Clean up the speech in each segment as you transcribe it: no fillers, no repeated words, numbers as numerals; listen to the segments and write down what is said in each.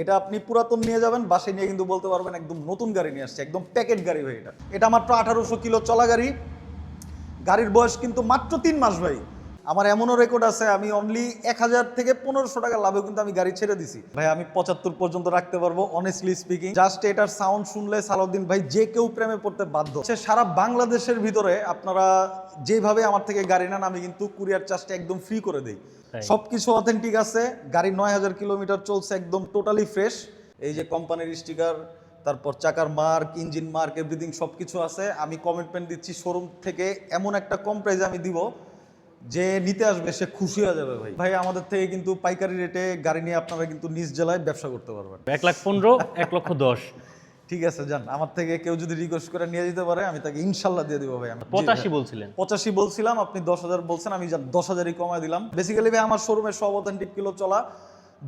এটা আপনি পুরাতন নিয়ে যাবেন, বাসায় নিয়ে কিন্তু বলতে পারবেন একদম নতুন গাড়ি নিয়ে আসছে, একদম প্যাকেট গাড়ি ভাই। এটা মাত্র 1800 কিলো চলা গাড়ি। গাড়ির বয়স কিন্তু মাত্র 3 মাস ভাই। আমার এমনও রেকর্ড আছে, আমি অনলি 1000 থেকে 1500 টাকা লাভে কিন্তু আমি গাড়ি ছেড়ে দিছি ভাই। আমি 75 পর্যন্ত রাখতে পারবো অনেস্টলি স্পিকিং। জাস্ট এটার সাউন্ড শুনলে সালাউদ্দিন ভাই যে কেউ প্রেমে পড়তে বাধ্য। সারা বাংলাদেশের ভিতরে আপনারা যেভাবে আমার থেকে গাড়ি নেন, আমি কিন্তু কুরিয়ার চার্জটা একদম ফ্রি করে দিই। সবকিছু অথেন্টিক আছে। গাড়ি 9000 কিলোমিটার চলছে, একদম টোটালি ফ্রেশ। এই যে কোম্পানির স্টিকার, তারপর চাকার মার্ক, ইঞ্জিন মার্ক, এভরিথিং সবকিছু আছে। আমি কমিটমেন্ট দিচ্ছি শোরুম থেকে এমন একটা কম প্রাইসে আমি দিব যে নিতে আসবে সে খুশি হয়ে যাবে ভাই। ভাই আমাদের থেকে কিন্তু পাইকারি রেটে গাড়ি নিয়ে আপনারা কিন্তু নিজ জেলায় ব্যবসা করতে পারবেন। 1,15,000, 1,10,000। ঠিক আছে যান, আমার থেকে কেউ যদি রিকোয়েস্ট করে নিয়ে যেতে পারে আমি তাকে ইনশাল্লাহ দিয়ে দিব ভাই। আমি 85 বলছিলেন? 85 বলছিলাম, আপনি 10,000 বলছেন, আমি 10,000ই কমায় দিলাম। বেসিক্যালি ভাই আমার শোরুমে সব অথেন্টিক কিলো চলা।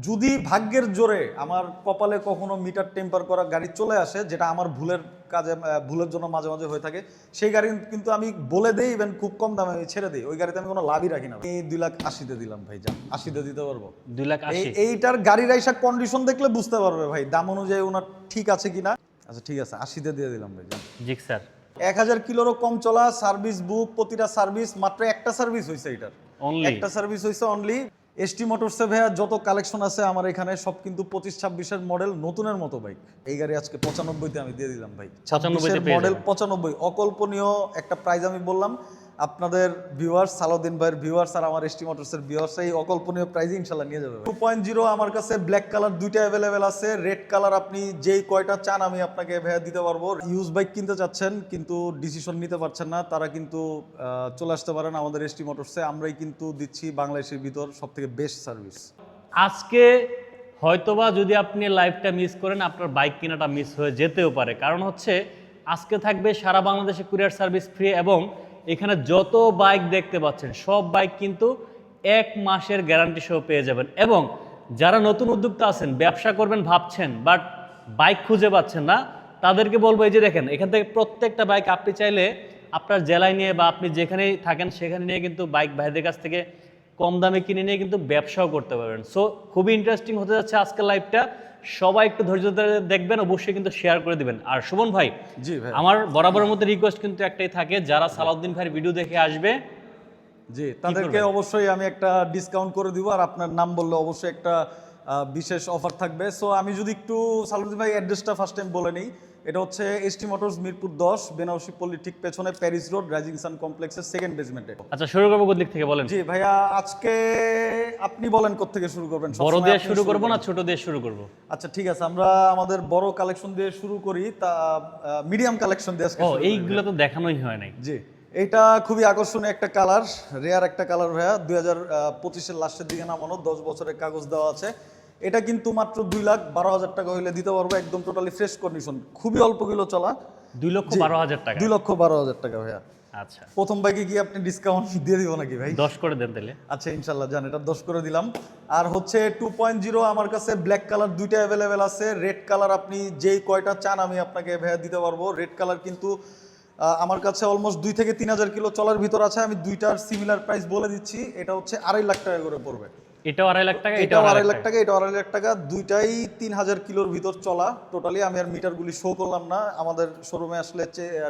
যদি ভাগ্যের জোরে আমার কপালে কখনো মিটার টেম্পার করা গাড়ি চলে আসে, যেটা আমার ভুলের জন্য মাঝে মাঝে হয়ে থাকে, সেই গাড়ি কিন্তু আমি বলে দেই, ইভেন খুব কম দামে আমি ছেড়ে দিই। ওই গাড়িতে আমি কোনো লাভই রাখি না। এই 2,80,000 দিলাম ভাই, যান 80 দিতে পারবো। 2,80,000? এইটার গাড়ির আইসা কন্ডিশন দেখলে বুঝতে পারবে ভাই দাম অনুযায়ী ওনার ঠিক আছে কিনা। আচ্ছা ঠিক আছে, 80 দিয়ে দিলাম ভাই। জি স্যার। 1000 কিলোরও কম চলা, সার্ভিস বুক, প্রতিটা সার্ভিস, মাত্র একটা সার্ভিস হয়েছে। এটার একটা সার্ভিস হয়েছে অনলি। এসটি মোটরসে ভাইয়া যত কালেকশন আছে আমার এখানে সব কিন্তু 25-26-এর মডেল, নতুনের মতো বাইক। এই গাড়ি আজকে 95-তে আমি দিয়ে দিলাম ভাই। 95-তে মডেল 95, অকল্পনীয় একটা প্রাইস আমি বললাম। আপনাদের ভিউয়ার্স, সালাউদ্দিন ভাইয়ের ভিউয়ার্স আর আমার এসটি মোটরসের ভিউয়ার্স এই অকল্পনীয় প্রাইসে ইনশাল্লাহ নিয়ে যাবে। 2.0 আমার কাছে ব্ল্যাক কালার দুইটা অ্যাভেলেবেল আছে। রেড কালার আপনি যেই কয়টা চান আমি আপনাকে ভাইয়া দিতে পারবো। ইউজ বাইক কিনতে চাচ্ছেন কিন্তু ডিসিশন নিতে পারছেন না, তারা কিন্তু চলে আসতে পারেন আমাদের এসটি মোটরসে। আমরাই কিন্তু দিচ্ছি বাংলাদেশের ভিতর সব থেকে বেস্ট সার্ভিস। আজকে হয়তোবা যদি আপনি লাইভটা মিস করেন, আপনার বাইক কেনাটা মিস হয়ে যেতেও পারে। কারণ হচ্ছে আজকে থাকবে সারা বাংলাদেশে কুরিয়ার সার্ভিস ফ্রি, এবং এখানে যত বাইক দেখতে পাচ্ছেন সব বাইক কিন্তু 1 মাসের গ্যারান্টি সহ পেয়ে যাবেন। এবং যারা নতুন উদ্যোক্তা আছেন, ব্যবসা করবেন ভাবছেন বাট বাইক খুঁজে পাচ্ছেন না, তাদেরকে বলবো এই যে দেখেন, এখান থেকে প্রত্যেকটা বাইক আপনি চাইলে আপনার জেলায় নিয়ে বা আপনি যেখানেই থাকেন সেখানে নিয়ে কিন্তু বাইক ভাইদের কাছ থেকে কম দামে কিনে নিয়ে কিন্তু ব্যবসাও করতে পারবেন। সো খুবই ইন্টারেস্টিং হতে যাচ্ছে আজকের লাইভটা। সবাই একটু ধৈর্য ধরে দেখবেন, অবশ্যই কিন্তু শেয়ার করে দিবেন। আর সুমন ভাই, জি ভাই, আমার বরাবরের মধ্যে রিকোয়েস্ট কিন্তু একটাই থাকে, যারা সালাউদ্দিন ভাইয়ের ভিডিও দেখে আসবে, জি তাদেরকে অবশ্যই আমি একটা ডিসকাউন্ট করে দিব। আর আপনার নাম বললে অবশ্যই একটা বিশেষ অফার থাকবে। সো আমি যদি একটু সালাউদ্দিন ভাই অ্যাড্রেসটা ফার্স্ট টাইম বলে নিই। এটা হচ্ছে এসটি মোটরস, মিরপুর 10, বেনারসি পল্লী ঠিক পেছনে, প্যারিস রোড, রাইজিং সান কমপ্লেক্সের সেকেন্ড বেসমেন্টে। আচ্ছা শুরু করবো কোন দিক থেকে বলেন? জি ভাইয়া, আজকে আপনি বলেন কোত্থেকে শুরু করবেন? বড় দিয়ে শুরু করবো না ছোট দিয়ে শুরু করবো? আচ্ছা ঠিক আছে, আমরা আমাদের বড় কালেকশন দিয়ে শুরু করি। তা মিডিয়াম কালেকশন দিয়ে আজকে। এইগুলো তো দেখানোই হয় নাই। জি, এটা খুবই আকর্ষণীয় একটা কালার, রেয়ার একটা কালার ভাইয়া। 2025-এর লাস্টের দিকে নামানো, 10 বছরের কাগজ দেওয়া আছে। এটা কিন্তু মাত্র 2,12,000 টাকা হইলে দিতে পারবো, একদম টোটালি ফ্রেশ কন্ডিশন, খুবই অল্প কিলো চলা। 2,12,000 টাকা? 2,12,000 টাকা ভাইয়া। আচ্ছা, প্রথম বাইকে কি আপনি ডিসকাউন্ট দিয়ে দিব নাকি ভাই? 10 করে দেন তাহলে। আচ্ছা ইনশাল্লাহ, জান এটা 10 করে দিলাম। আর হচ্ছে 2.0 আমার কাছে ব্ল্যাক কালার দুইটা অ্যাভেলেবেল আছে। রেড কালার আপনি যেই কয়টা চান আমি আপনাকে ভাইয়া দিতে পারবো। রেড কালার কিন্তু আমার কাছে অলমোস্ট 2 থেকে 3,000 কিলো চলার ভিতর আছে। আমি দুইটার সিমিলার প্রাইস বলে দিচ্ছি। এটা হচ্ছে 2.5 লাখ টাকা করে পড়বে। এটাও 2.5 লাখ টাকা, এটাও 2.5 লাখ টাকা, এটাও 2.5 লাখ টাকা। দুইটাই 3,000 কিলোর ভিতর চলা টোটালি। আমি আর মিটারগুলি শো করলাম না, আমাদের শোরুমে আসলে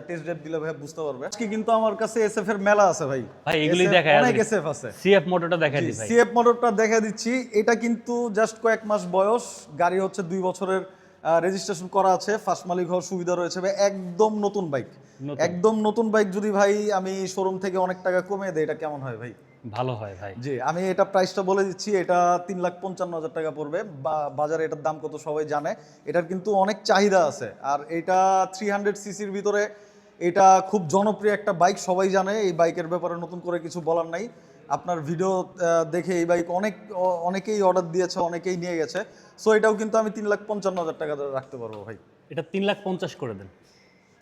টেস্ট ড্রাইভ দিলে ভাই বুঝতে পারবে। আজকে কিন্তু আমার কাছে এসএফ এর মেলা আছে ভাই। ভাই এগুলি দেখায়, অনেক এসএফ আছে। সিএফ মোটরটা দেখাই দিই ভাই। সিএফ মোটরটা দেখা দিচ্ছি। এটা কিন্তু জাস্ট কয়েক মাস বয়স, গাড়ি হচ্ছে 2 বছরের রেজিস্ট্রেশন করা আছে, ফার্স্ট মালিক হওয়ার সুবিধা রয়েছে ভাই। একদম নতুন বাইক, একদম নতুন বাইক। যদি ভাই আমি শোরুম থেকে অনেক টাকা কমিয়ে দেই, এটা কেমন হয় ভাই? ভালো হয় ভাই। জি, আমি এটা প্রাইসটা বলে দিচ্ছি। এটা 3,55,000 টাকা পড়বে। বাজারে এটার দাম কত সবাই জানে। এটার কিন্তু অনেক চাহিদা আছে। আর এটা 300 সিসির ভিতরে, এটা খুব জনপ্রিয় একটা বাইক, সবাই জানে। এই বাইকের ব্যাপারে নতুন করে কিছু বলার নাই। আপনার ভিডিও দেখে এই বাইক অনেকেই অর্ডার দিয়েছে, অনেকেই নিয়ে গেছে। সো এটাও কিন্তু আমি 3,55,000 টাকা রাখতে পারবো ভাই। এটা 3,50,000 করে দেন।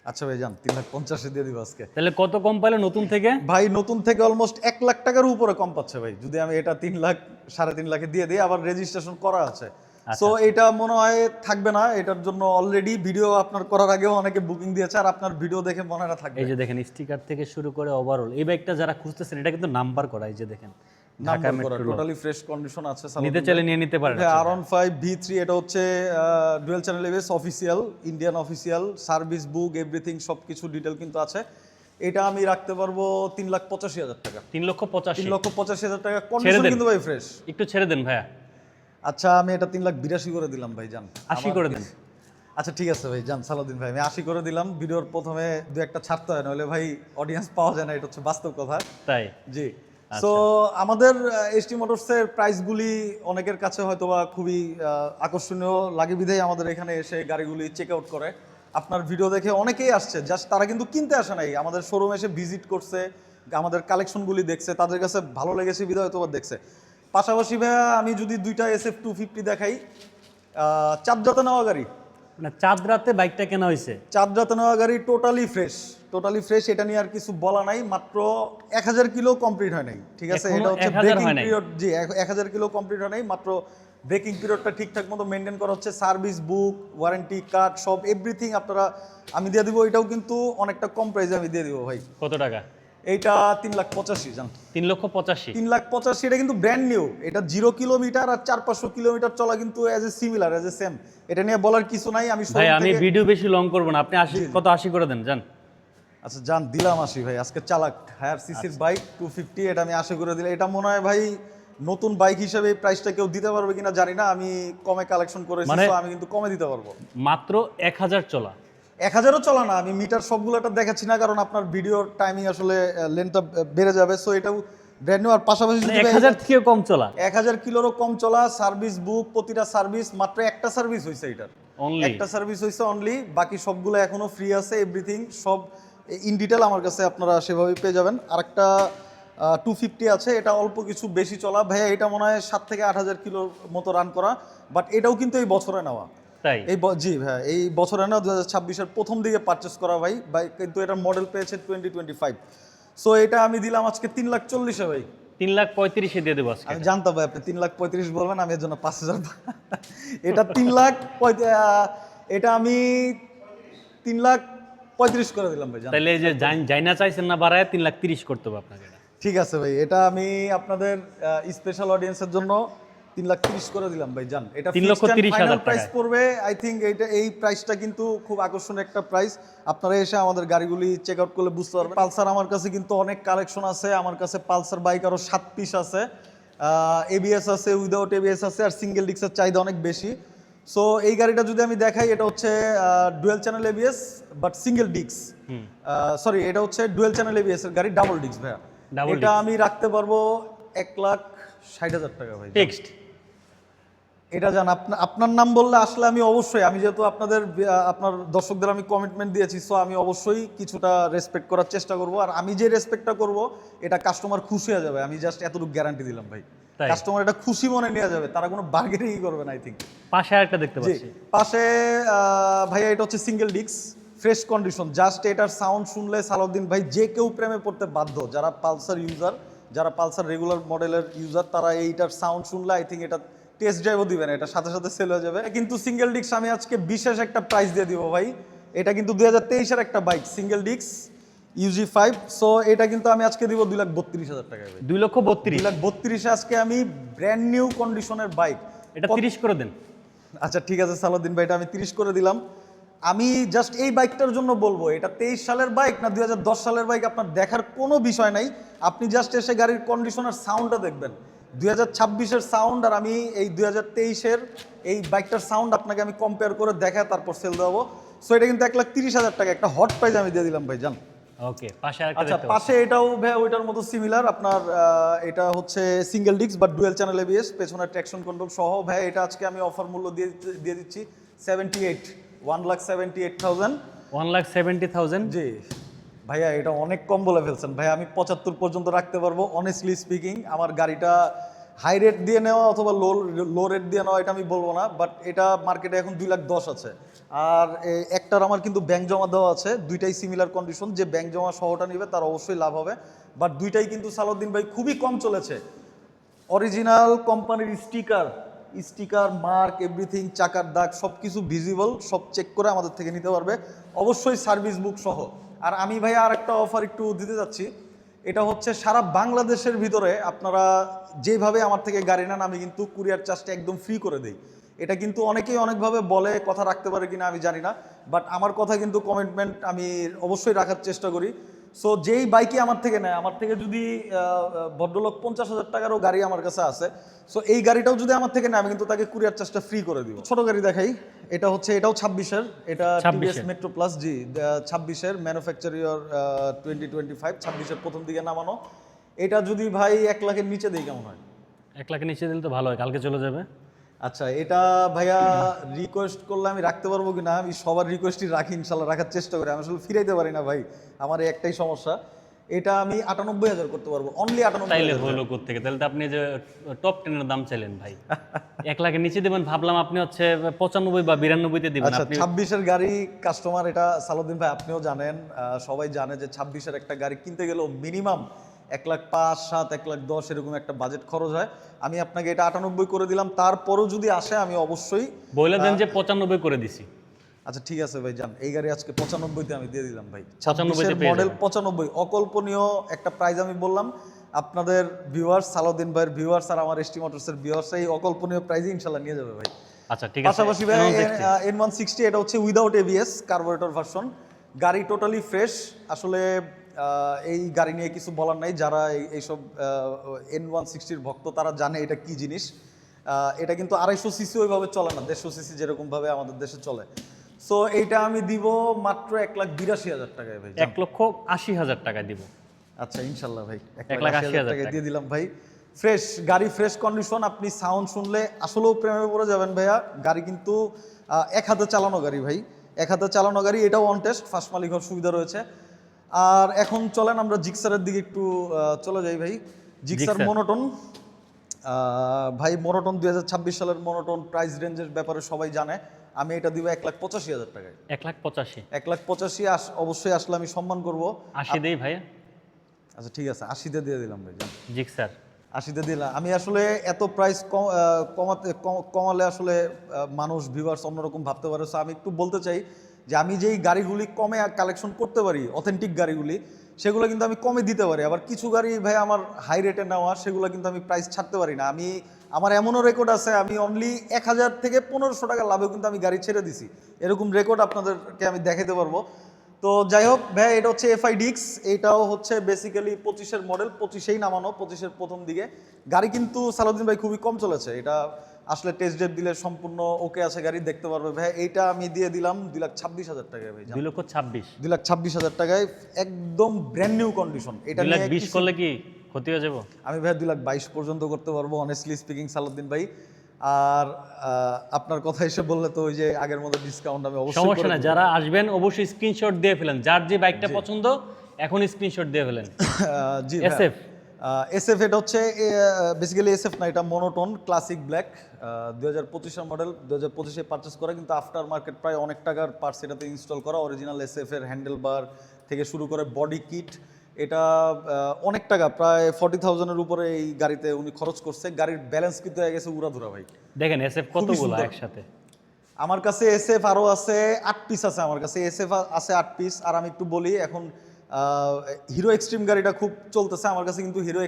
আচ্ছা ভাই যান, 3,50,000 দিয়ে দিব আজকে। তাহলে কত কম পাইলে নতুন থেকে? ভাই নতুন থেকে অলমোস্ট 1 লাখ টাকার উপরে কম পাচ্ছে ভাই, যদি আমি এটা 3 লাখ 3.5 লাখে দিয়ে দিই। আবার রেজিস্ট্রেশন করা আছে। সো এটা মনে হয় থাকবে না। এটার জন্য অলরেডি ভিডিও আপনার করার আগেও অনেকে বুকিং দিয়েছে, আর আপনার ভিডিও দেখে মনে না থাকবে। এই যে দেখেন, স্টিকার থেকে শুরু করে ওভারঅল এই বাইকটা যারা খুঁজতেছেন, এটা কিন্তু নাম্বার করা। এই যে দেখেন ঢাকা নাম্বার করা মেট্রো টোটালি ফ্রেশ কন্ডিশন আছে নিতে চাইলে নিয়ে নিতে পারেন। R15 V3 এটা হচ্ছে dual channel ABS official, Indian official, service book everything সবকিছু ডিটেল কিন্তু আছে। এটা আমি রাখতে পারবো 3,85,000 টাকা। 3,85,000 3,85,000 টাকা কন্ডিশন কিন্তু ভাই ফ্রেশ। একটু ছেড়ে দেন ভাইয়া। আচ্ছা আমি এটা 3,82,000 করে দিলাম ভাই, জান 80 করে দেন। আচ্ছা ঠিক আছে ভাই, জান সালাউদ্দিন ভাই আমি 80 করে দিলাম। ভিডিওর প্রথমে দু একটা ছাড়তে হয়, নাহলে ভাই অডিয়েন্স পাওয়া যায় না, এটা হচ্ছে বাস্তব কথা। তাই জি। সো আমাদের এসটি মোটরসের প্রাইসগুলি অনেকের কাছে হয়তোবা খুবই আকর্ষণীয় লাগে বিধায় আমাদের এখানে এসে গাড়িগুলি চেক আউট করে। আপনার ভিডিও দেখে অনেকেই আসছে, জাস্ট তারা কিন্তু কিনতে আসে নাই, আমাদের শোরুমে এসে ভিজিট করছে, আমাদের কালেকশনগুলি দেখছে, তাদের কাছে ভালো লেগেছে বিধায় হয়তোবা দেখছে। পাশাপাশি ভাইয়া আমি যদি দুইটা SF250 দেখাই, চাঁদরাতে নেওয়া গাড়ি, মানে চাঁদ রাতে বাইকটা কেনা হয়েছে। চাঁদরাতে নেওয়া গাড়ি টোটালি ফ্রেশ, এটা নিয়ে আর কিছু বলা নাই। মাত্র 1000 কিলো কমপ্লিট হয় নাই, ঠিক আছে? এখনো এটা হচ্ছে 1000 ব্রেকিং হয় নাই। পিরিয়ড, জি 1000 কিলো কমপ্লিট হয় নাই, মাত্র ব্রেকিং পিরিয়ডটা ঠিকঠাক মতো মেনটেন করা হচ্ছে। সার্ভিস বুক, ওয়ারেন্টি কার্ড সব এভরিথিং আপনারা আমি দিয়ে দিব। এটাও কিন্তু অনেকটা কম প্রাইসে আমি দিয়ে দিব ভাই। কত টাকা? এইটা 3,85,000 জান। 3,85,000। 3,85,000 এটা কিন্তু ব্র্যান্ড নিউ, এটা 0 কিলোমিটার আর 400-500 কিলোমিটার চলা কিন্তু as a similar, as a same, এটা নিয়ে বলার কিছু নাই। আমি ভাই showroom আমি থেকে- ভিডিও বেশি লং করব না, আপনি 80 কত 80 করে দেন জান। আচ্ছা জান দিলাম 80 ভাই, আজকে চালাক হায়ার সিসির বাইক 250, এটা আমি আশা করে দিলাম। এটা মনে হয় ভাই নতুন বাইক হিসেবে এই প্রাইসটা কেউ দিতে পারবে কিনা জানি না, আমি কমে কালেকশন করেছি, মানে- তো আমি কিন্তু কমে দিতে পারবো। মাত্র 1000 চলা। 1000ও চলা না, আমি মিটার সবগুলোটা দেখাচ্ছি না, কারণ আপনার ভিডিওর টাইমিং আসলে লেন্থটা বেড়ে যাবে। সো এটাও ব্র্যান্ড নিউ, আর পাশাপাশি মানে 1000 থেকে কম চলা। 1000 কিলোরও কম চলা, সার্ভিস বুক, প্রতিটা সার্ভিস, মাত্র একটা সার্ভিস হয়েছে এটার, অনলি একটা সার্ভিস হয়েছে অনলি, বাকি সবগুলো এখনো ফ্রি আছে। এভরিথিং সব ইন ডিটেল আমার কাছে আপনারা সেভাবেই পেয়ে যাবেন। আরেকটা 250 আছে, এটা অল্প কিছু বেশি চলা ভাইয়া, এটা মনে হয় 7 থেকে 8000 কিলোর মতো রান করা, বাট এটাও কিন্তু এই বছরে নেওয়া। তাই জি ভাই, এই বছরে না 2026-এর প্রথম দিকে পারচেস করা ভাই, কিন্তু এটার মডেল পেয়েছে 2025। সো এটা আমি দিলাম আজকে 3,40,000 ভাই। 3,35,000 দিয়ে দেবো আজকে। আমি জানতাম ভাই আপনি 3,35,000 বলবেন, আমি এর জন্য 5,000 এটা 3,35,000, এটা আমি 3,35,000 করে দিলাম ভাই, জান। তাহলে এই যে জাইনা চাইছেন না বাড়ায় 3,30,000 করতে হবে আপনাকে এটা। ঠিক আছে ভাই, এটা আমি আপনাদের স্পেশাল অডিয়েন্সের জন্য 3,30,000 করে দিলাম ভাই, জান। এটা 3,30,000 প্রাইস টাকায়। পড়বে আই থিঙ্ক। এই প্রাইসটা কিন্তু খুব আকর্ষণীয় একটা প্রাইস, আপনারা এসে আমাদের গাড়িগুলি চেক আউট করলে বুঝতে পারবেন। পালসার আমার কাছে কিন্তু অনেক কালেকশন আছে, আমার কাছে পালসার বাইক আরও 7 পিস আছে, এবিএস আছে, উইদাউট এবিএস আছে, আর সিঙ্গেল ডিস্কের চাহিদা অনেক বেশি। সো এই গাড়িটা যদি আমি দেখাই, এটা হচ্ছে dual channel ABS but single disc, sorry এটা হচ্ছে ডুয়েল চ্যানেল এবিএস এর গাড়ি, ডাবল ডিস্ক ভাইয়া। Double এটা আমি রাখতে পারবো 1,60,000 টাকা ভাই। টেক্সট এটা জান আপনার নাম বললে আসলে আমি অবশ্যই, আমি যেহেতু আপনার দর্শকদের আমি কমিটমেন্ট দিয়েছি, সো আমি অবশ্যই কিছুটা রেসপেক্ট করার চেষ্টা করব। আর আমি যে রেসপেক্টটা করব এটা কাস্টমার খুশি হয়ে যাবে, আমি জাস্ট এতটুকু গ্যারান্টি দিলাম ভাই। তাই? কাস্টমার এটা খুশি মনে নিয়ে যাবে, তারা কোনো বার্গেনিং করবে না আই থিঙ্ক। পাশে আরেকটা দেখতে জি পাচ্ছি। পাশে ভাইয়া এটা হচ্ছে single disc, fresh condition, just এটার সাউন্ড শুনলে সালাউদ্দিন ভাই যে কেউ প্রেমে পড়তে বাধ্য। যারা পালসার ইউজার, যারা পালসার রেগুলার মডেলের ইউজার, তারা এইটার সাউন্ড শুনলে আই থিঙ্ক এটা টেস্ট ড্রাইভও দিবেন, এটা সাথে সাথে সেল হয়ে যাবে। কিন্তু সিঙ্গেল ডিস্ক আমি আজকে বিশেষ একটা প্রাইস দিয়ে দিব ভাই। এটা কিন্তু 2023-এর একটা bike, single disc UG5। So এটা কিন্তু আমি আজকে দিব 2,32,000 টাকায় ভাই। 2,32,000। 2,32,000 আজকে আমি ব্র্যান্ড নিউ কন্ডিশনের বাইক। এটা 30 করে দেন। আচ্ছা ঠিক আছে সালাউদ্দিন ভাই, এটা আমি 30 করে দিলাম। আমি জাস্ট এই বাইকটার জন্য বলবো, এটা 23 সালের বাইক না 2010 সালের বাইক আপনার দেখার কোনো বিষয় নাই, আপনি জাস্ট এসে গাড়ির কন্ডিশনের সাউন্ডটা দেখবেন। 2026-এর সাউন্ড আর আমি এই 2023-এর এই বাইকটার সাউন্ড আপনাকে আমি কম্পেয়ার করে দেখায় তারপর সেল দেবো। সো এটা কিন্তু 1,30,000 টাকা একটা হট প্রাইস আমি দিয়ে দিলাম ভাই, জান। ওকে, পাশে আরেকটা আচ্ছা দেখতে পাশে এটাও ভাই ওইটার মতো সিমিলার আপনার, এটা হচ্ছে single disc but dual channel ABS, পেছনের ট্র্যাকশন কন্ট্রোল সহ। ভাই এটা আজকে আমি অফার মূল্য দিয়ে দিচ্ছি 1,78,000। 1,70,000। জি ভাইয়া এটা অনেক কম বলে ফেলছেন ভাই, আমি 75 পর্যন্ত রাখতে পারবো। অনেস্টলি স্পিকিং আমার গাড়িটা হাই রেট দিয়ে নেওয়া অথবা লো রেট দিয়ে নেওয়া এটা আমি বলবো না, বাট এটা মার্কেটে এখন 2,10,000 আছে। আর একটার আমার কিন্তু ব্যাংক জমা দেওয়া আছে, দুইটাই সিমিলার কন্ডিশন, যে ব্যাংক জমা সহটা নেবে তার অবশ্যই লাভ হবে। বাট দুইটাই কিন্তু সালাউদ্দিন ভাই খুবই কম চলেছে। অরিজিনাল কোম্পানির স্টিকার মার্ক এভরিথিং, চাকার দাগ সব কিছু ভিজিবল, সব চেক করে আমাদের থেকে নিতে পারবে, অবশ্যই সার্ভিস বুক সহ। আর আমি ভাই আর একটা অফার একটু দিতে যাচ্ছি, এটা হচ্ছে সারা বাংলাদেশের ভিতরে আপনারা যেভাবে আমার থেকে গাড়ি নেন আমি কিন্তু কুরিয়ার চার্জটা একদম ফ্রি করে দেই। এটা কিন্তু অনেকেই অনেকভাবে বলে, কথা রাখতে পারে কিনা আমি জানি না, বাট আমার কথা কিন্তু কমিটমেন্ট আমি অবশ্যই রাখার চেষ্টা করি। সো যেই বাইকে আমার থেকে নেয়, আমার থেকে যদি ভদ্রলোক 50,000 টাকারও গাড়ি আমার কাছে আছে, সো এই গাড়িটাও যদি আমার থেকে নেয় আমি কিন্তু তাকে কুরিয়ার চার্জটা ফ্রি করে দিব। ছোট গাড়ি দেখাই, এটা হচ্ছে, এটাও 26-এর, এটা 26 টিভিএস মেট্রো প্লাস, জি 26-এর ম্যানুফ্যাকচার ইয়ার 2025, 26-এর প্রথম দিকে নামানো। এটা যদি ভাই 1 লাখের নিচে দিই কেমন হয়? 1 লাখের নিচে দিলে তো ভালো হয়, কালকে চলে যাবে। আচ্ছা, এটা ভাইয়া রিকোয়েস্ট করলে আমি রাখতে পারবো কিনা? আমি সবার রিকোয়েস্টই রাখি, ইনশাল্লাহ রাখার চেষ্টা করি। আমি আসলে ফিরাইতে পারি না ভাই, আমার এই একটাই সমস্যা। এটা আমি 98,000 করতে পারবো, অনলি তাইলে 98,000। হলো কোত্থেকে? তাহলে তো আপনি যে টপ 10 এর দাম চাইলেন ভাই, 1 লাখের নিচে দেবেন ভাবলাম, আপনি হচ্ছে 95 বা 92-তে দিবেন। আচ্ছা, আপনি 26-এর গাড়ি কাস্টমার, এটা সালাউদ্দিন ভাই আপনিও জানেন, সবাই জানে যে 26-এর একটা গাড়ি কিনতে গেলেও মিনিমাম 1,05,000, 1,07,000, 1,10,000 এরকম একটা বাজেট খরচ হয়। আমি আপনাকে এটা 98 করে দিলাম, তারপরও যদি আসে আমি অবশ্যই বলে দেন যে 95 করে দিছি। আচ্ছা ঠিক আছে ভাই, যান, এই গাড়ি আজকে 95-তে আমি দিয়ে দিলাম ভাই। 95 তে পেয়ে মডেল যাবেন। 95, অকল্পনীয় একটা প্রাইস আমি বললাম। আপনাদের ভিউয়ার্স, সালাউদ্দিন ভাইয়ের ভিউয়ার্স আর আমার এসটি মোটরসের ভিউয়ার্স এই অকল্পনীয় প্রাইসে ইনশাল্লাহ নিয়ে যাবে ভাই। আচ্ছা ঠিক আছে। পাশাপাশি ভাই N160 N160, এটা হচ্ছে উইদাউট এবিএস কার্বোরেটর ভার্সন, গাড়ি টোটালি ফ্রেশ। আসলে এই গাড়ি নিয়ে কিছু বলার নাই, যারা এইসব N160-র ভক্ত তারা জানে এটা কি জিনিস। এটা কিন্তু 250 সিসি ওইভাবে চলে না, 150 সিসি যেরকম ভাবে আমাদের দেশে চলে। সো এইটা আমি দিব মাত্র 1,82,000 টাকায় ভাই। 1,80,000 টাকায় দিব। আচ্ছা ইনশাল্লাহ ভাই, 1,80,000 টাকায় দিয়ে দিলাম ভাই। ফ্রেশ গাড়ি, ফ্রেশ কন্ডিশন, আপনি সাউন্ড শুনলে আসলেও প্রেমে পড়ে যাবেন ভাইয়া। গাড়ি কিন্তু এক হাতে চালানো গাড়ি ভাই, এক হাতে চালানো গাড়ি। এটাও অন টেস্ট, ফার্স্ট মালিক হওয়ার সুবিধা রয়েছে। আর এখন চলেন আমরা জিক্সারের দিকে একটু চলে যাই ভাই। জিক্সার মোনোটন ভাই, মোনোটন 2026 সালের মোনোটন, প্রাইস রেঞ্জের ব্যাপারে সবাই জানে। আমি এটা দিব 1,85,000 টাকায়। 1,85,000 1,85,000 অবশ্যই আসলে আমি সম্মান করব। 80 দেই ভাই। আচ্ছা ঠিক আছে, 80-তে দিয়ে দিলাম ভাই। জিক্সার 80-তে দিলাম। আমি আসলে এত প্রাইস কমালে আসলে মানুষ, ভিউয়ার্স অন্যরকম ভাবতে পারে। সো আমি একটু বলতে চাই যে আমি যেই গাড়িগুলি কমে কালেকশন করতে পারি, অথেন্টিক গাড়িগুলি, সেগুলো কিন্তু আমি কমে দিতে পারি। আবার কিছু গাড়ি ভাই আমার হাই রেটে নেওয়া, সেগুলো কিন্তু আমি প্রাইস ছাড়তে পারি না। আমার এমনও রেকর্ড আছে, আমি অনলি 1,000 থেকে 1,500 টাকা লাভেও কিন্তু আমি গাড়ি ছেড়ে দিছি। এরকম রেকর্ড আপনাদেরকে আমি দেখাতে পারবো। তো যাই হোক ভাই, এটা হচ্ছে FIDX, এইটাও হচ্ছে বেসিক্যালি 25-এর মডেল, 25-এই নামানো, 25-এর প্রথম দিকে গাড়ি। কিন্তু সালাউদ্দিন ভাই খুবই কম চলেছে, এটা আসলে টেস্ট ড্রাইভ দিলে সম্পূর্ণ ওকে আছে, গাড়ি দেখতে পারবে ভাই। এইটা আমি দিয়ে দিলাম 2,26,000 টাকায় ভাই। 2,26,000 2,26,000 টাকায় একদম ব্র্যান্ড নিউ কন্ডিশন। এটা নিয়ে 2,20,000 করলে কি ক্ষতি হয়ে যাবো? আমি ভাই 2,22,000 পর্যন্ত করতে পারবো, অনেস্টলি স্পিকিং সালাউদ্দিন ভাই। আর আপনার কথা এসে বললে তো ওই যে আগের মতো ডিসকাউন্ট আমি অবশ্যই সমস্যা না, যারা আসবেন অবশ্যই স্ক্রিনশট দিয়ে ফেলেন, যার যে বাইকটা পছন্দ এখন স্ক্রিনশট দিয়ে ফেলেন। জি SF SF, এটা হচ্ছে বেসিক্যালি SF না, এটা মোনোটোন ক্লাসিক ব্ল্যাক, 2025-এর মডেল, 2025-এ পারচেস করা, কিন্তু আফটার মার্কেট প্রায় অনেক টাকার পার্টস এটাতে ইনস্টল করা। অরিজিনাল SF-এর হ্যান্ডেল বার থেকে শুরু করে বডি কিট, এটা অনেক টাকা, প্রায় 40,000-এর উপরে এই গাড়িতে উনি খরচ করছে। গাড়ির ব্যালেন্স কিন্তু হয়ে গেছে উড়াধুরা ভাই। দেখেন SF কতগুলো সুন্দর। একসাথে। আমার কাছে SF আরও আছে 8 পিস আছে, আমার কাছে SF আছে 8 পিস। আর আমি একটু বলি, এখন হিরো এক্সট্রিম গাড়িটা খুব চলতেছে আমার কাছে, কিন্তু হিরো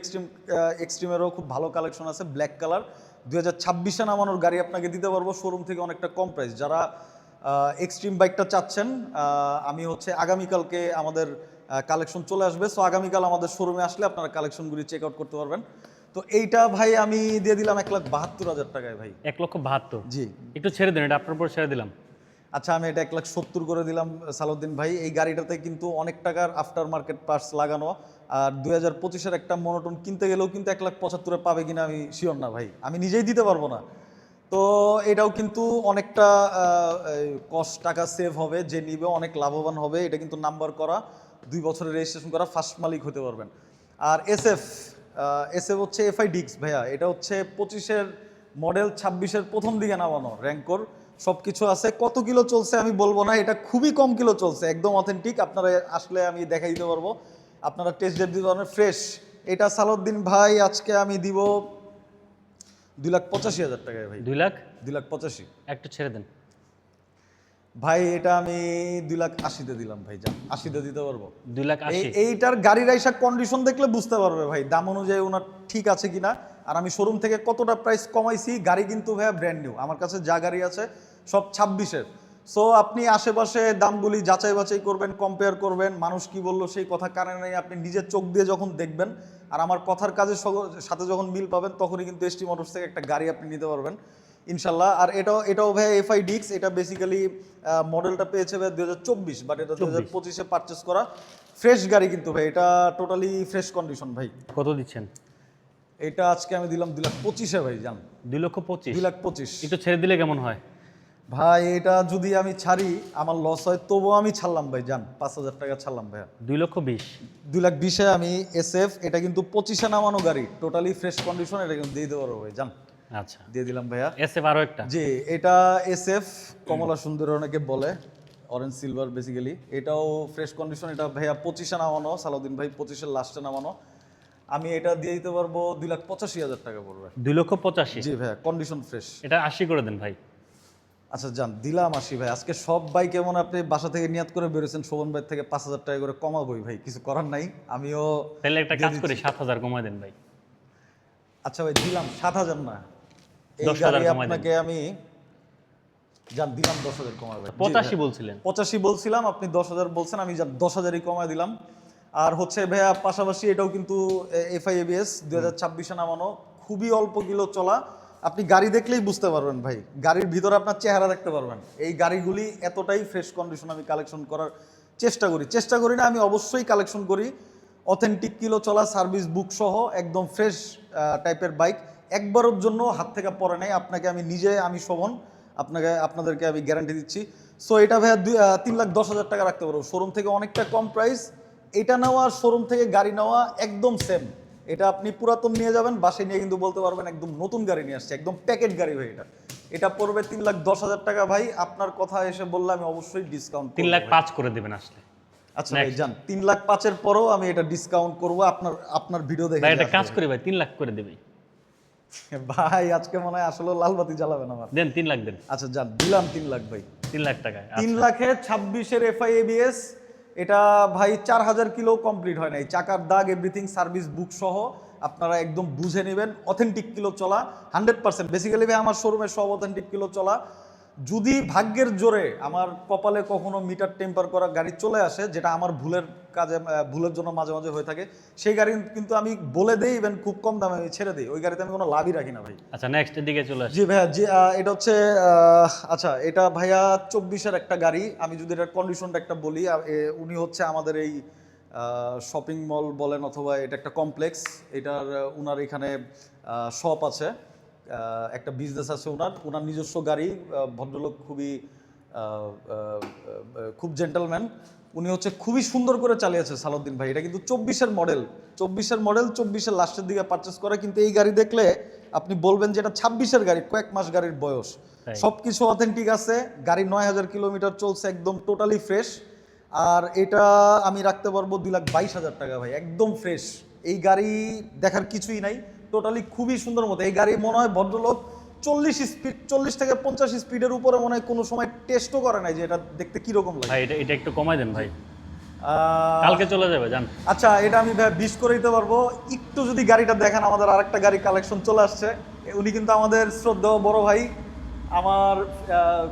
এক্সট্রিমেরও খুব ভালো কালেকশন আছে। ব্ল্যাক কালার 2026-এ নামানোর গাড়ি আপনাকে দিতে পারবো শোরুম থেকে অনেকটা কম প্রাইস। যারা এক্সট্রিম বাইকটা চাচ্ছেন, আমি হচ্ছে আগামীকালকে আমাদের কালেকশন চলে আসবে। সো আগামীকাল আমাদের শোরুমে আসলে আপনারা কালেকশনগুলি চেক আউট করতে পারবেন। তো এইটা ভাই আমি দিয়ে দিলাম 1,72,000 টাকায় ভাই। 1,72,000 জি একটু ছেড়ে দেন, এটা আপনার উপর ছেড়ে দিলাম। আচ্ছা, আমি এটা 1,70,000 করে দিলাম সালাউদ্দিন ভাই। এই গাড়িটাতে কিন্তু অনেক টাকার আফটার মার্কেট পার্টস লাগানো। আর 2025-এর একটা মোনোটোন কিনতে গেলেও কিন্তু 1,75,000-এ পাবে কিনা আমি শিওর না ভাই, আমি নিজেই দিতে পারবো না। তো এটাও কিন্তু অনেকটা কস্ট, টাকা সেভ হবে, যে নিবে অনেক লাভবান হবে। এটা কিন্তু নাম্বার করা, 2 বছরের রেজিস্ট্রেশন করা, ফার্স্ট মালিক হতে পারবেন। আর SF হচ্ছে FIDX ভাইয়া, এটা হচ্ছে 25-এর মডেল, 26-এর প্রথম দিকে নামানো, র্যাঙ্কর সব কিছু আছে। কত কিলো চলছে আমি বলবো না, এটা খুবই কম কিলো চলছে, একদম অথেন্টিক। আপনারা আসলে আমি দেখাই দিতে পারবো, আপনারা টেস্ট ড্রাইভ দিতে পারবেন ফ্রেশ। এটা সালাউদ্দিন ভাই আজকে আমি দিব 2,85,000 টাকায় ভাই। 2 লাখ 2,85,000 একটু ছেড়ে দেন। ভাই এটা আমি 2,80,000 দিলাম ভাই, যান 80,000 দিতে পারবো। 2,80,000। এইটার গাড়ির আইসা কন্ডিশন দেখলে বুঝতে পারবে ভাই দাম অনুযায়ী ওনার ঠিক আছে কিনা। আর আমি শোরুম থেকে কতটা প্রাইস কমাইছি, গাড়ি কিন্তু ভাইয়া ব্র্যান্ড নিউ, আমার কাছে যা গাড়ি আছে সব 26-এর। সো আপনি আশেপাশে দামগুলি যাচাই বাছাই করবেন, কম্পেয়ার করবেন, মানুষ কি বললো সেই কথা কানে নেই, আপনি নিজের চোখ দিয়ে যখন দেখবেন আর আমার কথার কাজের সাথে যখন মিল পাবেন, তখনই কিন্তু এসটি মোটরস থেকে একটা গাড়ি আপনি নিতে পারবেন ইনশাল্লাহ। আর এটাও ভাই এফআই ডিক্স, এটা বেসিক্যালি মডেলটা পেয়েছে ভাই 2024, বাট এটা 2025-এ পারচেস করা ফ্রেশ গাড়ি কিন্তু ভাই, এটা টোটালি ফ্রেশ কন্ডিশন ভাই। কত দিচ্ছেন? এটা আজকে আমি দিলাম 2,25,000 ভাই, জান 2,25,000। 2,25,000 একটু ছেড়ে দিলে কেমন হয়? ভাই এটা যদি আমি ছাড়ি আমার লস হয়, তবুও আমি ছাড়লাম ভাই, জান 5,000 টাকা ছাড়লাম ভাইয়া। 2,20,000। 2,20,000-এ আমি এসএফ, এটা কিন্তু 25-এ নামানো গাড়ি, টোটালি ফ্রেশ কন্ডিশন, এটা কিন্তু দিয়ে দিতে পারবো ভাই, জান আচ্ছা, দিয়ে দিলাম ভাইয়া। এসএফ আরো একটা। জি এটা এসএফ কমলা সুন্দর অনেকে বলে, অরেঞ্জ সিলভার বেসিক্যালি, এটাও ফ্রেশ কন্ডিশন, এটা ভাইয়া 25-এ নামানো, সালাউদ্দিন ভাই 25-এর লাস্টে নামানো। আমি এটা দিয়ে দিতে পারবো 2,85,000 টাকা পড়বে। 2,85,000। জি ভাইয়া কন্ডিশন ফ্রেশ। এটা 80 করে দেন ভাই। আচ্ছা যান দিলাম 80 ভাই। আজকে সব বাইক এমন আপনি বাসা থেকে নিয়াত করে বেরোছেন, শোভন ভাই থেকে 5,000 টাকা করে কমাবোই ভাই, কিছু করার নাই। আমিও তাহলে একটা কাজ করি, 7,000 কমায় দেন ভাই। আচ্ছা ভাই দিলাম 7,000 না, এই 10,000 গাড়ি কমায় দেন। আপনাকে আমি যান দিলাম 10,000 কমায় ভাই। 85 বলছিলেন। 85 বলছিলাম, আপনি 10,000 বলছেন, আমি যান 10,000-ই কমায় দিলাম। আর হচ্ছে ভাইয়া পাশাপাশি এটাও কিন্তু এফআই এবিএস 2026-এ নামানো, খুবই অল্প কিলো চলা, আপনি গাড়ি দেখলেই বুঝতে পারবেন ভাই, গাড়ির ভিতরে আপনার চেহারা দেখতে পারবেন। এই গাড়িগুলি এতটাই ফ্রেশ কন্ডিশন আমি কালেকশন করার চেষ্টা করি না, আমি অবশ্যই কালেকশন করি। অথেন্টিক কিলো চলা, সার্ভিস বুক সহ একদম ফ্রেশ টাইপের বাইক, একবারের জন্য হাত থেকে পড়ে নাই। আপনাকে আমি নিজে, আমি শোভন, আপনাদেরকে আমি গ্যারান্টি দিচ্ছি। সো এটা ভাইয়া 3,10,000 টাকা রাখতে পারবো, শোরুম থেকে অনেকটা কম প্রাইস। এটা নেওয়া শোরুম থেকে গাড়ি নেওয়া একদম সেম। এটা আপনি পুরাতন নিয়ে যাবেন, বাসায় নিয়ে কিন্তু বলতে পারবেন একদম নতুন গাড়ি নিয়ে আসছে, একদম প্যাকেট গাড়ি ভাই। এটা পড়বে 3,10,000 টাকা ভাই। আপনার কথা এসে বললে আমি অবশ্যই ডিসকাউন্ট 3,05,000 করে দেবেন আসলে। আচ্ছা ভাই যান 3,05,000-এর পরেও আমি এটা ডিসকাউন্ট করবো আপনার ভিডিও দেখে। ভাই এটা কাজ করি ভাই, 3,00,000 করে দেবে ভাই আজকে মনে হয় আসলে লালবাতি জ্বালাবেন আমার। দেন 3,00,000 দেন। আচ্ছা যান দিলাম 3,00,000 ভাই। 3,00,000 টাকায় 3,00,000-এ 26-এর এফআই এবিএস, এটা ভাই 4,000 কিলো কমপ্লিট হয় নাই, চাকার দাগ এভরিথিং সার্ভিস বুক সহ আপনারা একদম বুঝে নেবেন। অথেন্টিক কিলো চলা 100%, বেসিক্যালি ভাই আমার শোরুমে সব অথেন্টিক কিলো চলা। যদি ভাগ্যের জোরে আমার কপালে কখনো মিটার টেম্পার করা গাড়ি চলে আসে, যেটা আমার ভুলের জন্য মাঝে মাঝে হয়ে থাকে, সেই গাড়ি কিন্তু আমি বলে দেই, ইভেন খুব কম দামে আমি ছেড়ে দিই, ওই গাড়িতে আমি কোনো লাভই রাখি না ভাই। আচ্ছা নেক্সট এর দিকে চলে আসি। জি ভাইয়া, জি এটা হচ্ছে আচ্ছা এটা ভাইয়া 24-এর একটা গাড়ি। আমি যদি এটার কন্ডিশনটা একটা বলি, উনি হচ্ছে আমাদের এই শপিং মল বলেন অথবা এটা একটা কমপ্লেক্স, এটার উনার এখানে শপ আছে, একটা বিজনেস আছে ওনার নিজস্ব গাড়ি। ভদ্রলোক খুব জেন্টলম্যান, উনি হচ্ছে খুবই সুন্দর করে চালিয়েছে সালাউদ্দিন ভাই। এটা কিন্তু 24-এর মডেল, 24-এর লাস্টের দিকে পারচেস করা, কিন্তু এই গাড়ি দেখলে আপনি বলবেন যে এটা 26-এর গাড়ি, কয়েক মাস গাড়ির বয়স, সবকিছু অথেন্টিক আছে। গাড়ি 9,000 কিলোমিটার চলছে, একদম টোটালি ফ্রেশ। আর এটা আমি রাখতে পারবো 2,22,000 টাকা ভাই, একদম ফ্রেশ। এই গাড়ি দেখার কিছুই নাই, টোটালি খুবই সুন্দর মতো। এই গাড়ি মনে হয় ভদ্রলোক 40 থেকে 50 স্পিডের উপরে মনে হয় কোনো সময় টেস্টও করে নাই যে এটা দেখতে কিরকম লাগে। ভাই এটা একটু কমাই দেন ভাই, কালকে চলে যাবে জান। আচ্ছা এটা আমি ভাই 20 করে দিতে পারবো। একটু যদি গাড়িটা দেখেন, আমাদের আরেকটা গাড়ি কালেকশন চলে আসছে। উনি কিন্তু আমাদের শ্রদ্ধেয় বড় ভাই, আমার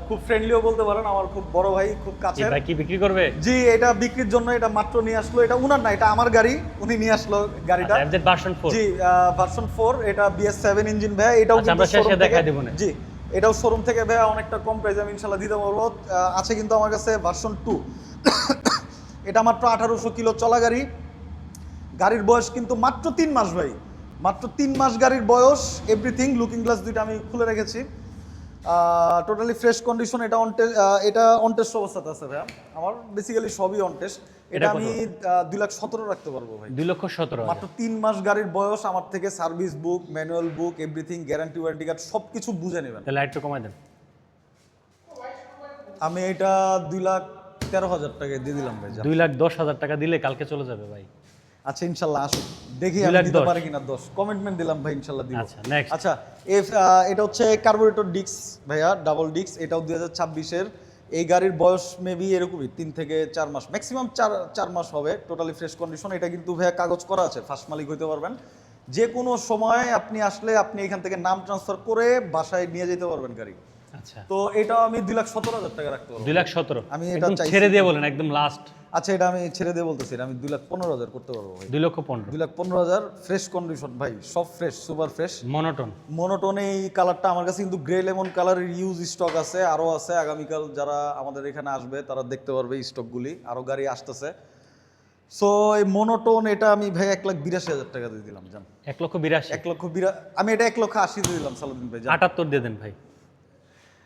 খুব ফ্রেন্ডলিও বলতে পারেন, আমার খুব বড় ভাই, খুব কাছের। ভাই কি বিক্রি করবে? জি এটা বিক্রির জন্য, এটা মাত্র নিয়ে আসলো, এটা উনার না, এটা আমার গাড়ি, উনি নিয়ে আসলো গাড়িটা। FZ version 4। জি ভার্সন 4, এটা BS7 ইঞ্জিন ভাই। এটাও কিন্তু আমরা শেষে দেখাই দেব না। জি এটাও শোরুম থেকে ভাই অনেকটা কম প্রাইসে আমি ইনশাআল্লাহ দিতে পারবো। আছে কিন্তু আমার কাছে ভার্সন 2, এটা মাত্র 1,800 কিলো চলা গাড়ি। গাড়ির বয়স কিন্তু মাত্র 3 মাস ভাই, মাত্র 3 মাস গাড়ির বয়স। এভরিথিং, লুকিং গ্লাস দুইটা আমি খুলে রেখেছি, টোটালি ফ্রেশ কন্ডিশন। এটা অন টেস্ট অবস্থাতে আছে ভাইয়া, আমার বেসিক্যালি সবই অন টেস্ট। এটা আমি 2,17,000 রাখতে পারবো ভাই। 2,17,000 মাত্র 3 মাস গাড়ির বয়স, আমার থেকে সার্ভিস বুক, ম্যানুয়াল বুক, এভরিথিং, গ্যারান্টি ওয়ারেন্টি কার্ড সবকিছু বুঝে নেবেন। তাহলে একটু কমাই দেন। আমি এটা 2,13,000 টাকায় দিয়ে দিলাম ভাই। 2,10,000 টাকা দিলে কালকে চলে যাবে ভাই। আচ্ছা ইনশাল্লাহ আসুন, দেখি আমি দিতে পারি কিনা। 10 কমিটমেন্ট দিলাম ভাই, ইনশাল্লাহ দিব। আচ্ছা নেক্সট। আচ্ছা এটা হচ্ছে কার্বোরেটর ডিস্ক ভাইয়া, ডাবল ডিস্ক। এটাও 2026-এর এই গাড়ির বয়স মেবি এরকমই 3 থেকে 4 মাস, ম্যাক্সিমাম 4 মাস হবে, টোটালি ফ্রেশ কন্ডিশন। এটা কিন্তু ভাইয়া কাগজ করা আছে, ফার্স্ট মালিক হইতে পারবেন। যে কোনো সময় আপনি আসলে আপনি এখান থেকে নাম ট্রান্সফার করে বাসায় নিয়ে যেতে পারবেন গাড়ি। আচ্ছা, তো এটাও আমি 2,17,000 টাকা রাখতে পারবো। 2,17,000 আমি এটা একদম চাইছি। ছেড়ে দিয়ে বলেন, একদম লাস্ট। আচ্ছা, এটা আমি ছেড়ে দিয়ে বলতেছি, এটা আমি 2,15,000 করতে পারবো ভাই। 2,15,000 2,15,000 ফ্রেশ কন্ডিশন ভাই, সব fresh, super fresh. Monotone. Monotone এই কালারটা আমার কাছে কিন্তু গ্রে লেমন কালারের ইউজ স্টক আছে, আরও আছে। আগামীকাল যারা আমাদের এখানে আসবে তারা দেখতে পারবে স্টকগুলি, আরও গাড়ি আসতেছে। সো এই মনোটোন এটা আমি ভাই 1,82,000 টাকা দিয়ে দিলাম জান। 1,82,000 আমি এটা 1,80,000 দিয়ে দিলাম সালাউদ্দিন ভাই জান। 78 দিয়ে দেন ভাই।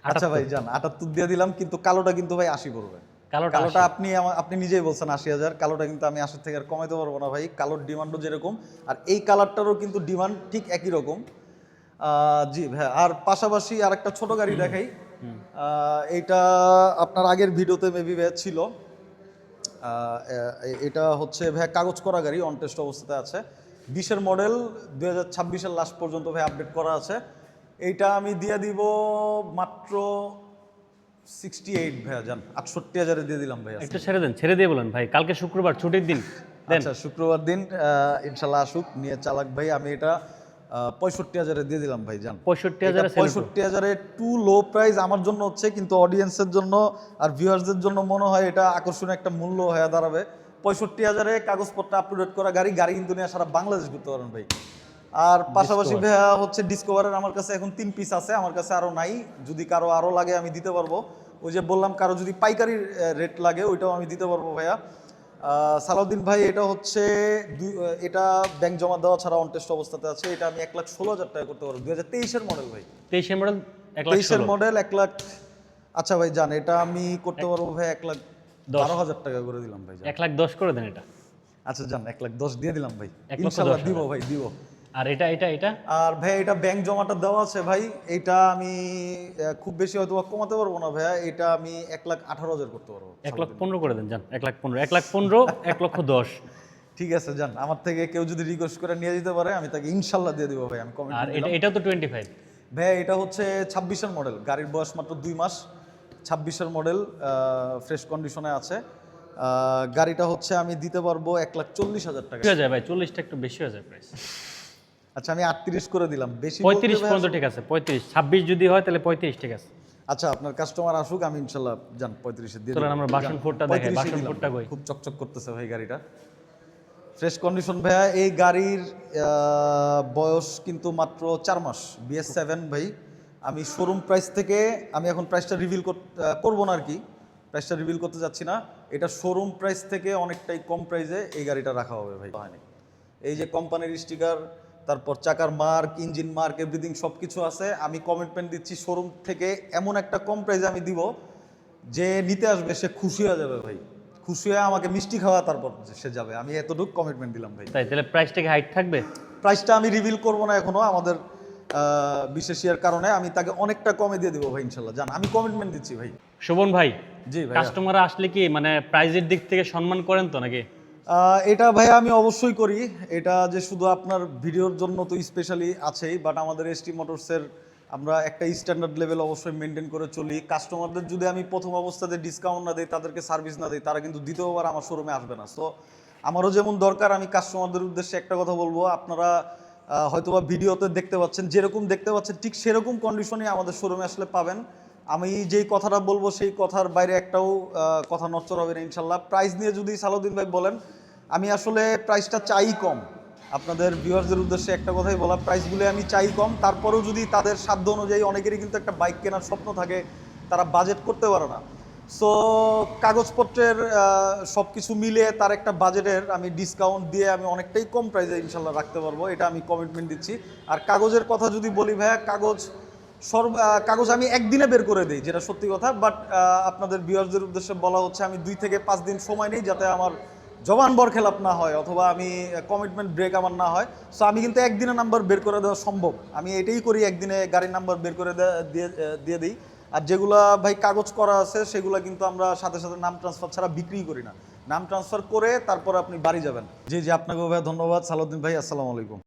আচ্ছা ভাই জান, 78 দিয়ে দিলাম, কিন্তু কালোটা কিন্তু ভাই 80 পড়বে। কালোটা আপনি নিজেই বলছেন 80,000, কালোটা কিন্তু আমি 80 থেকে আর কমাইতে পারবো না ভাই। কালোর ডিমান্ডও যেরকম, আর এই কালারটারও কিন্তু ডিমান্ড ঠিক একই রকম। জি ভাই, আর পাশাপাশি আর একটা ছোট গাড়ি দেখাই। এইটা আপনার আগের ভিডিওতে মেবি ভাই ছিল। এটা হচ্ছে ভাই কাগজ করা গাড়ি, অন টেস্ট অবস্থাতে আছে। 20-এর মডেল, 2026-এর লাস্ট পর্যন্ত ভাই আপডেট করা আছে। এইটা আমি দিয়ে দিব মাত্র 68 ভাইয়া জান, 68,000 দিয়ে দিলাম ভাইয়া। একটু ছেড়ে দেন, ছেড়ে দিয়ে বলেন ভাই, কালকে শুক্রবার ছুটির দিন দেন। আচ্ছা, শুক্রবার দিন ইনশাল্লাহ আসুক নিয়ে চালাক ভাই। আমি এটা 65,000 দিয়ে দিলাম ভাই জান। 65,000 65,000 টু লো প্রাইস আমার জন্য হচ্ছে, কিন্তু অডিয়েন্সের জন্য আর ভিউয়ার্সদের জন্য মনে হয় এটা আকর্ষণীয় একটা মূল্য হয়ে দাঁড়াবে। 65,000 কাগজপত্র আপডেট করা গাড়ি কিন্তু নিয়ে সারা বাংলাদেশ ঘুরতে পারেন ভাই। আর পাশাপাশি ভাইয়া হচ্ছে ডিসকভারের আমার কাছে এখন 3 পিস আছে, আমার কাছে আরও নাই। যদি কারো আরও লাগে আমি দিতে পারবো। ওই যে বললাম, কারো যদি পাইকারি রেট লাগে ওইটাও আমি দিতে পারবো ভাইয়া। সালাউদ্দিন ভাই, এটা হচ্ছে এটা ব্যাংক জমা দেওয়া ছাড়া অন টেস্ট অবস্থাতে আছে। এটা আমি 1,16,000 টাকা করতে পারবো। 2023-এর মডেল ভাই। 23-এর মডেল 23-এর মডেল 1 লাখ। আচ্ছা ভাই জান, এটা আমি করতে পারবো ভাই 1,12,000 টাকা করে দিলাম ভাই। 1,10,000 করে দেন এটা। আচ্ছা জান, 1,10,000 দিয়ে দিলাম ভাই, 1,10,000 ইনশাআল্লাহ দিব ভাই, দিব। আর এটা এটা এটা আর ভাই এটা ব্যাংক জমাটা দেওয়া আছে ভাই। এটা আমি খুব বেশি হয়তো কমাতে পারবো না ভাইয়া। এটা আমি 1,18,000 করতে পারবো। 1,15,000 করে দেন যান। 1,15,000 1,10,000 ঠিক আছে জান, আমার থেকে কেউ যদি রিকোয়েস্ট করে নিয়ে যেতে পারে আমি তাকে ইনশাল্লাহ দিয়ে দিব ভাই। আমি আর কমেন্ট এটা তো 25 ভাই। এটা হচ্ছে 26-এর মডেল, গাড়ির বয়স মাত্র 2 মাস। 26-এর মডেল, ফ্রেশ কন্ডিশনে আছে। গাড়িটা হচ্ছে আমি দিতে পারবো 1,40,000 টাকা। হয়ে যায় ভাই, 40টা একটু বেশি হয়ে যায় প্রাইস। আচ্ছা, আমি 38 করে দিলাম, বেশি 35 পর্যন্ত ঠিক আছে। 35 26 যদি হয় তাহলে 35 ঠিক আছে। আচ্ছা, আপনার কাস্টমার আসুক, আমি ইনশাল্লাহ জান 35-এ দিয়ে চলেন আমরা বাসনপুরটা দেখাই। বাসনপুরটা কই? খুব চকচক করতেছে ভাই গাড়িটা, ফ্রেশ কন্ডিশন ভাইয়া। এই গাড়ির বয়স কিন্তু মাত্র 4 মাস। BS7 ভাই। আমি শোরুম প্রাইস থেকে আমি এখন প্রাইসটা রিভিল করবো না আর কি, প্রাইসটা রিভিল করতে যাচ্ছি না। এটা শোরুম প্রাইস থেকে অনেকটাই কম প্রাইসে এই গাড়িটা রাখা হবে ভাই। এই যে কোম্পানির স্টিকার, তারপর চাকার মার্ক, ইঞ্জিন মার্ক, এভরিথিং সব কিছু আছে। আমি কমিটমেন্ট দিচ্ছি শোরুম থেকে এমন একটা কম প্রাইসে আমি দিব, যে নিতে আসবে সে খুশি হয়ে যাবে ভাই। খুশি হয়ে আমাকে মিষ্টি খাওয়া, তারপর সে যাবে। আমি এতটুকু কমিটমেন্ট দিলাম ভাই। তাই তাহলে প্রাইসটা কি হাইট থাকবে? প্রাইসটা আমি রিভিল করবো না এখনো, আমাদের বিশেষ ইয়ার কারণে আমি তাকে অনেকটা কমে দিয়ে দিব ভাই ইনশাল্লাহ। জান, আমি কমিটমেন্ট দিচ্ছি ভাই। শোভন ভাই, জি ভাই, কাস্টমার আসলে কি মানে প্রাইজের দিক থেকে সম্মান করেন তো নাকি? এটা ভাই আমি অবশ্যই করি। এটা যে শুধু আপনার ভিডিওর জন্য তো স্পেশালি আছেই, বাট আমাদের এসটি মোটরসের আমরা একটা স্ট্যান্ডার্ড লেভেল অবশ্যই মেনটেন করে চলি। কাস্টমারদের যদি আমি প্রথম অবস্থাতে ডিসকাউন্ট না দিই, তাদেরকে সার্ভিস না দিই, তারা কিন্তু দ্বিতীয়বার আমার শোরুমে আসবে না। সো আমারও যেমন দরকার, আমি কাস্টমারদের উদ্দেশ্যে একটা কথা বলবো, আপনারা হয়তোবা ভিডিওতে দেখতে পাচ্ছেন, যেরকম দেখতে পাচ্ছেন ঠিক সেরকম কন্ডিশনে আমাদের শোরুমে আসলে পাবেন। আমি যেই কথাটা বলবো সেই কথার বাইরে একটাও কথা নচ্চর হবে না ইনশাল্লাহ। প্রাইস নিয়ে যদি সালাউদ্দিন ভাই বলেন, আমি আসলে প্রাইসটা চাই কম। আপনাদের ভিউয়ারদের উদ্দেশ্যে একটা কথাই বলা, প্রাইসগুলো আমি চাই কম। তারপরেও যদি তাদের সাধ্য অনুযায়ী, অনেকেরই কিন্তু একটা বাইক কেনার স্বপ্ন থাকে, তারা বাজেট করতে পারে না। সো কাগজপত্রের সব কিছু মিলে তার একটা বাজেটের আমি ডিসকাউন্ট দিয়ে আমি অনেকটাই কম প্রাইসে ইনশাল্লাহ রাখতে পারবো, এটা আমি কমিটমেন্ট দিচ্ছি। আর কাগজের কথা যদি বলি ভাইয়া, কাগজ আমি একদিনে বের করে দিই, যেটা সত্যি কথা। বাট আপনাদের ভিউয়ারদের উদ্দেশ্যে বলা হচ্ছে, আমি 2 থেকে 5 দিন সময় নিই, যাতে আমার জবান বরখেলাপ না হয় অথবা আমি কমিটমেন্ট ব্রেক আমার না হয়। সো আমি কিন্তু একদিনে নাম্বার বের করে দেওয়া সম্ভব, আমি এটাই করি, একদিনে গাড়ির নাম্বার বের করে দিয়ে দিই। আর যেগুলা ভাই কাগজ করা আছে সেগুলা কিন্তু আমরা সাথে সাথে নাম ট্রান্সফার ছাড়া বিক্রি করি না, নাম ট্রান্সফার করে তারপর আপনি বাড়ি যাবেন। জি জি, আপনাকে ভাই ধন্যবাদ সালাউদ্দিন ভাই, আসসালামু আলাইকুম।